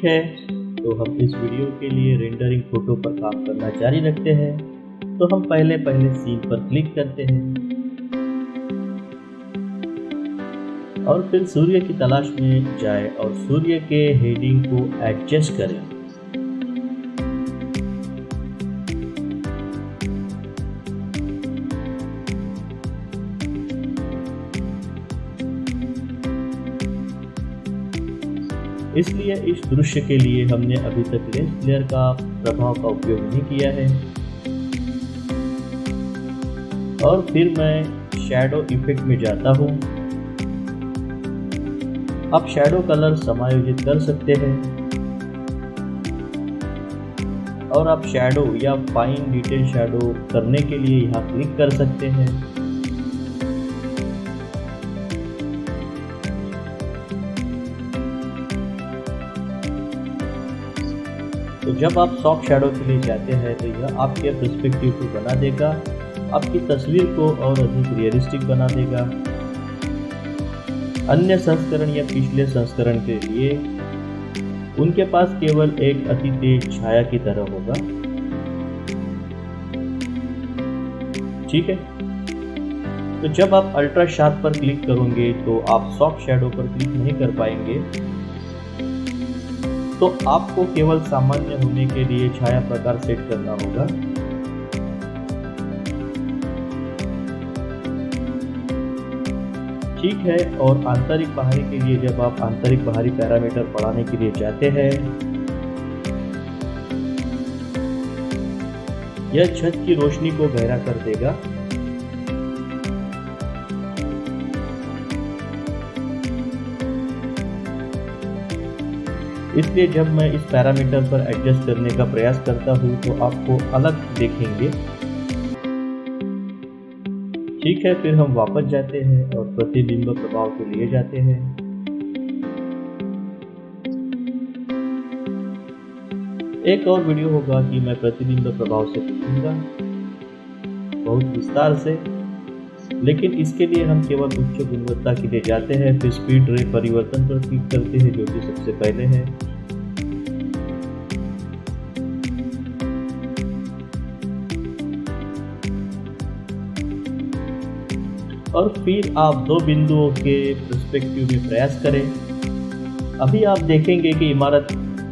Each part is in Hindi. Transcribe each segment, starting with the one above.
है, तो हम इस वीडियो के लिए रेंडरिंग फोटो पर काम करना जारी रखते हैं। तो हम पहले सीन पर क्लिक करते हैं और फिर सूर्य की तलाश में जाए और सूर्य के हेडिंग को एडजस्ट करें। इसलिए इस दृश्य के लिए हमने अभी तक लेंस फ्लेयर का प्रभाव का उपयोग नहीं किया है। और फिर मैं शैडो इफेक्ट में जाता हूँ। आप शैडो कलर समायोजित कर सकते हैं और आप शैडो या फाइन डिटेल शैडो करने के लिए यहाँ क्लिक कर सकते हैं। तो जब आप सॉफ्ट शैडो के लिए जाते हैं तो यह आपके पर्सपेक्टिव को बना देगा, आपकी तस्वीर को और अधिक रियलिस्टिक बना देगा। अन्य संस्करण या पिछले संस्करण के लिए उनके पास केवल एक अति तेज छाया की तरह होगा। ठीक है, तो जब आप अल्ट्रा शार्प पर क्लिक करोगे तो आप सॉफ्ट शैडो पर क्लिक नहीं कर पाएंगे। तो आपको केवल सामान्य होने के लिए छाया प्रकार सेट करना होगा। ठीक है, और आंतरिक बाहरी के लिए जब आप आंतरिक बाहरी पैरामीटर बढ़ाने के लिए जाते हैं, यह छत की रोशनी को गहरा कर देगा। इसलिए जब मैं इस पैरामीटर पर एडजस्ट करने का प्रयास करता हूँ तो आपको अलग देखेंगे। ठीक है, फिर हम वापस जाते हैं और प्रतिबिंब प्रभाव के लिए जाते हैं। एक और वीडियो होगा कि मैं प्रतिबिंब प्रभाव से पूछूंगा बहुत विस्तार से, लेकिन इसके लिए हम केवल उच्च गुणवत्ता के लिए जाते हैं। फिर स्पीड रे परिवर्तन पर क्लिक करते हैं जो कि सबसे पहले है। और फिर आप दो बिंदुओं के पर्सपेक्टिव में प्रयास करें। अभी आप देखेंगे कि इमारत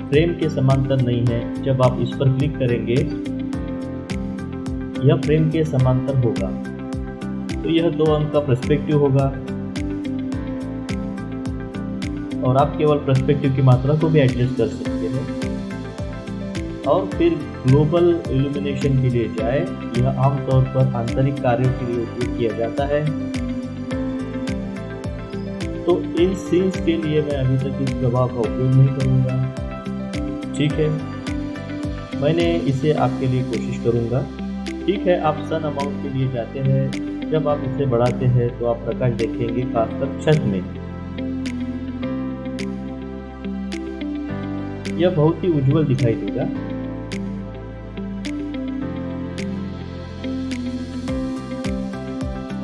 फ्रेम के समांतर नहीं है। जब आप इस पर क्लिक करेंगे यह फ्रेम के समांतर होगा, तो यह 2 अंक का पर्सपेक्टिव होगा। और आप केवल पर्सपेक्टिव की मात्रा को भी एडजस्ट कर सकते हैं। और फिर ग्लोबल इल्यूमिनेशन के लिए जाए। यह आमतौर पर आंतरिक कार्यों के लिए उपयोग किया जाता है। तो इन सीन्स के लिए मैं अभी तक इस प्रभाव का उपयोग नहीं करूंगा। ठीक है, मैंने इसे आपके लिए कोशिश करूंगा। ठीक है, आप सन अमाउंट के लिए जाते हैं। जब आप इसे बढ़ाते हैं तो आप प्रकाश देखेंगे, खासकर छत में। यह बहुत ही उज्जवल दिखाई देगा।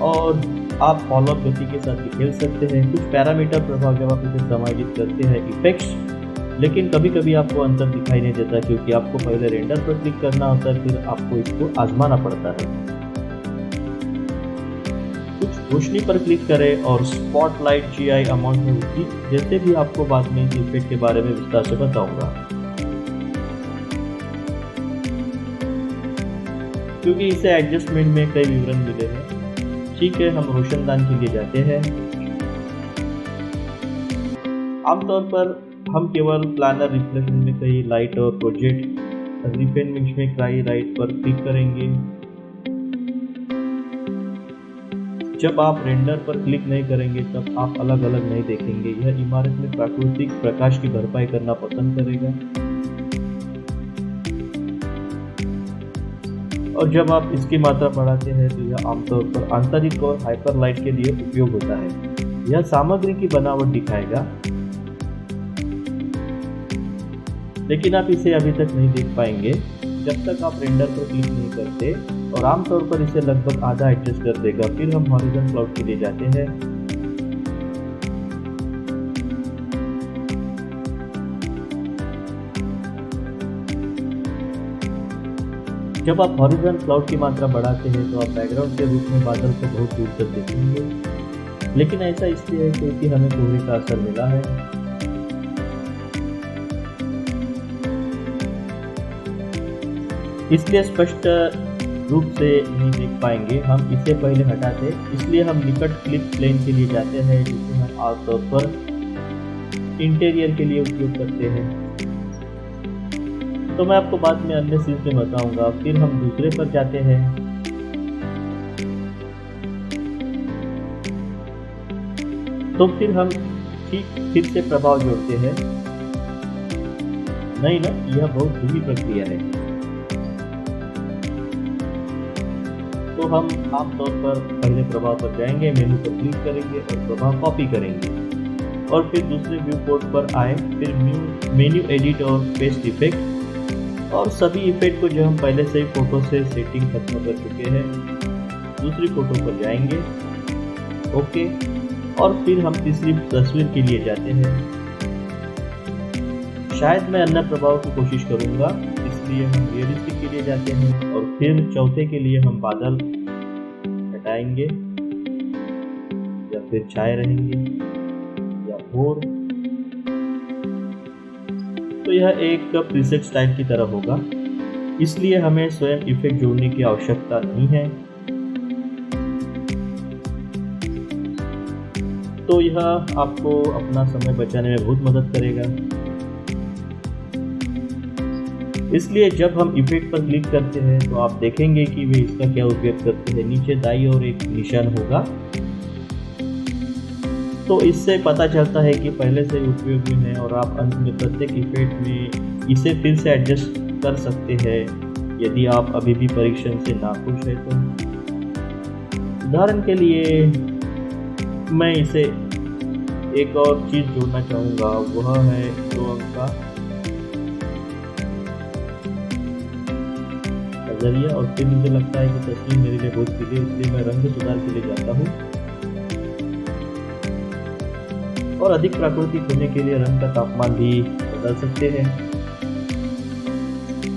और आप फॉलो गति के साथ खेल सकते हैं। कुछ पैरामीटर प्रभाव जब आप इसे समायोजित करते हैं इफेक्ट्स, लेकिन कभी कभी आपको अंतर दिखाई नहीं देता क्योंकि आपको पहले रेंडर पर क्लिक करना होता है, फिर आपको इसको आजमाना पड़ता है। कुछ रोशनी पर क्लिक करें और स्पॉटलाइट GI अमाउंट में होगी, जैसे भी आपको बाद में इस इफेक्ट के बारे में विस्तार से बताऊंगा। क्योंकि इसे एडजस्टमेंट में कई विवरण मिले हैं। ठीक है, हम रोशनदान के लिए जाते हैं। आमतौर पर हम केवल प्लानर रिफ्लेक्शन में कई लाइट और प्रोजेक्ट रिफाइन मिक्स में कई लाइट पर क्लिक करेंगे। जब आप रेंडर पर क्लिक नहीं करेंगे तब आप अलग अलग नहीं देखेंगे। यह इमारत में प्राकृतिक प्रकाश की भरपाई करना पसंद करेगा। और जब आप इसकी मात्रा बढ़ाते हैं तो यह आमतौर पर आंतरिक और हाइपर लाइट के लिए उपयोग होता है। यह सामग्री की बनावट दिखाएगा, लेकिन आप इसे अभी तक नहीं देख पाएंगे जब तक आप रेंडर पर क्लिक नहीं करते। और आमतौर पर इसे लगभग आधा एडजस्ट कर देगा। फिर हम हॉरिजॉन क्लाउड के लिए जाते हैं। जब आप हॉरिजॉन क्लाउड की मात्रा बढ़ाते हैं तो आप बैकग्राउंड के रूप में बादल को बहुत दूर तक देखेंगे, लेकिन ऐसा इसलिए है क्योंकि हमें कोहरे का असर मिला है। इसलिए स्पष्ट रूप से नहीं देख पाएंगे। हम इसे पहले हटाते, इसलिए हम निकट क्लिप प्लेन के लिए जाते हैं, जिसे हम आमतौर पर इंटीरियर के लिए उपयोग करते हैं। तो मैं आपको बाद में अन्य सीन्स में बताऊंगा। फिर हम दूसरे पर जाते हैं। तो फिर हम फिर से प्रभाव जोड़ते हैं। नहीं ना, यह बहुत धीमी प्रक्रिया है। तो हम आमतौर पर पहले प्रभाव पर जाएंगे, मेनू पर क्लिक करेंगे और प्रभाव कॉपी करेंगे और फिर दूसरे व्यू पोर्ट पर आए, फिर मेन्यू एडिट और पेस्ट इफेक्ट और सभी इफेक्ट को जो हम पहले से ही फोटो से सेटिंग खत्म कर चुके हैं, दूसरी फोटो पर जाएंगे, ओके, और फिर हम तीसरी तस्वीर के लिए जाते हैं। शायद मैं अन्य प्रभाव की कोशिश करूंगा, इसलिए हम रियलिस्टिक के लिए जाते हैं और फिर चौथे के लिए हम बादल हटाएंगे या फिर छाए रहेंगे या और। तो यह एक प्रीसेट स्टाइल की तरह होगा, इसलिए हमें स्वयं इफेक्ट जोड़ने की आवश्यकता नहीं है। तो यह आपको अपना समय बचाने में बहुत मदद करेगा। इसलिए जब हम इफेक्ट पर क्लिक करते हैं तो आप देखेंगे कि वे इसका क्या उपयोग करते हैं। नीचे दाईं ओर एक निशान होगा, तो इससे पता चलता है कि पहले से उपयोग में है और आप अंत में प्रत्येक इफेक्ट में इसे फिर से एडजस्ट कर सकते हैं यदि आप अभी भी परीक्षण से नाखुश हैं तो। उदाहरण के लिए मैं इसे एक और चीज जोड़ना चाहूँगा, वह है 2 अंक का नजरिया। और फिर मुझे लगता है कि तस्वीर मेरे लिए बहुत क्लियर, इसलिए मैं रंग सुधार के लिए जाता हूँ और अधिक प्राकृतिक होने के लिए रंग का तापमान भी बदल सकते हैं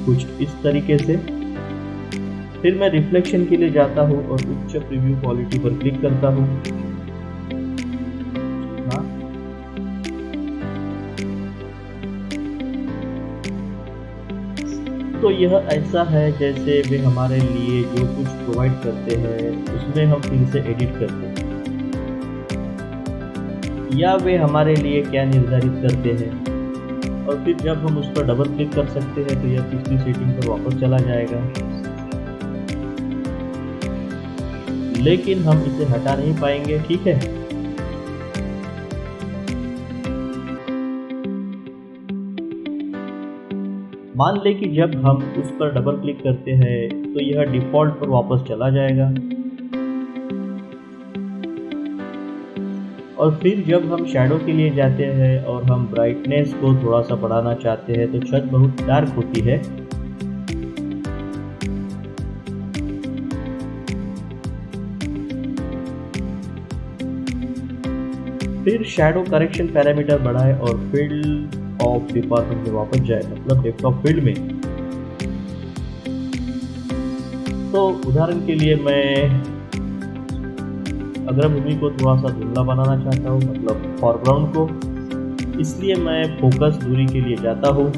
कुछ इस तरीके से। फिर मैं रिफ्लेक्शन के लिए जाता हूँ और उच्च प्रीव्यू क्वालिटी पर क्लिक करता हूँ। तो यह ऐसा है जैसे वे हमारे लिए जो कुछ प्रोवाइड करते हैं उसमें हम फिर से एडिट करते हैं, या वे हमारे लिए क्या निर्धारित करते हैं। और फिर जब हम उस पर डबल क्लिक कर सकते हैं तो यह पिछली सेटिंग पर वापस चला जाएगा, लेकिन हम इसे हटा नहीं पाएंगे, ठीक है। मान लें कि जब हम उस पर डबल क्लिक करते हैं तो यह डिफ़ॉल्ट पर वापस चला जाएगा और फिर जब हम शैडो के लिए जाते हैं और हम ब्राइटनेस को थोड़ा सा बढ़ाना चाहते हैं तो छत बहुत डार्क होती है। फिर शैडो करेक्शन पैरामीटर बढ़ाए और फील्ड ऑफ डिपार्टमेंट में वापस जाए, मतलब डेप्थ ऑफ फील्ड में। तो उदाहरण के लिए मैं अग्रभूमि को थोड़ा सा धुंधला बनाना चाहता हूँ, मतलब फॉरग्राउंड को, इसलिए मैं फोकस दूरी के लिए जाता हूँ।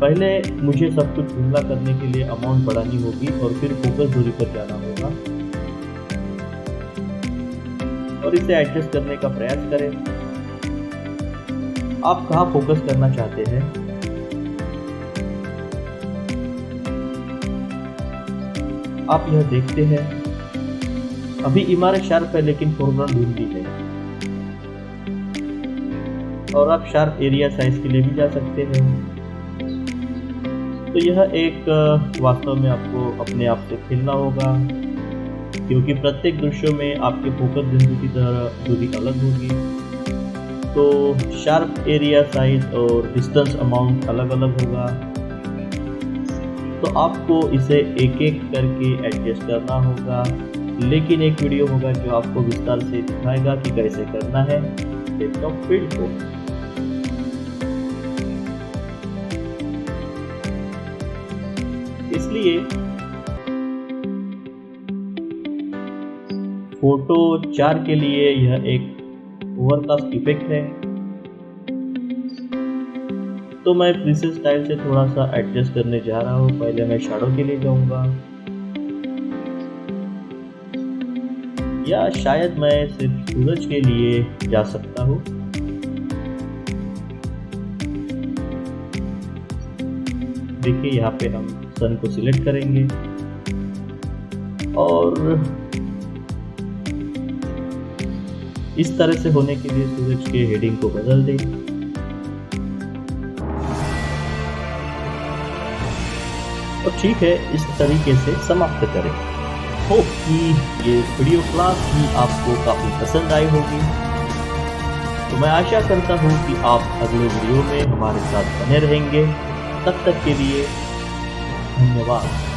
पहले मुझे सब कुछ धुंधला करने के लिए अमाउंट बढ़ानी होगी और फिर फोकस दूरी पर जाना होगा और इसे एडजस्ट करने का प्रयास करें। आप कहाँ फोकस करना चाहते हैं? आप यह देखते हैं, अभी इमारत शार्प है लेकिन फोरग्राउंड धुंधली है। और आप शार्प एरिया साइज के लिए भी जा सकते हैं। तो यह एक वास्तव में आपको अपने आप से खेलना होगा, क्योंकि प्रत्येक दृश्यों में आपके फोकस बिंदु की तरह दूरी अलग होगी, तो शार्प एरिया साइज और डिस्टेंस अमाउंट अलग अलग होगा। तो आपको इसे एक एक करके एडजस्ट करना होगा, लेकिन एक वीडियो होगा जो आपको विस्तार से दिखाएगा कि कैसे करना है डेप्थ ऑफ फील्ड को। इसलिए फोटो 4 के लिए यह एक ओवरकास्ट इफेक्ट है, तो मैं प्रीसेट स्टाइल से थोड़ा सा एडजस्ट करने जा रहा हूँ। पहले मैं शैडो के लिए जाऊंगा, या शायद मैं सिर्फ सूरज के लिए जा सकता हूँ। देखिए यहाँ पे हम सन को सिलेक्ट करेंगे और इस तरह से होने के लिए सूरज के हेडिंग को बदल दें। और ठीक है, इस तरीके से समाप्त करें। होप कि ये वीडियो क्लास भी आपको काफ़ी पसंद आई होगी। तो मैं आशा करता हूँ कि आप अगले वीडियो में हमारे साथ बने रहेंगे। तब तक के लिए धन्यवाद।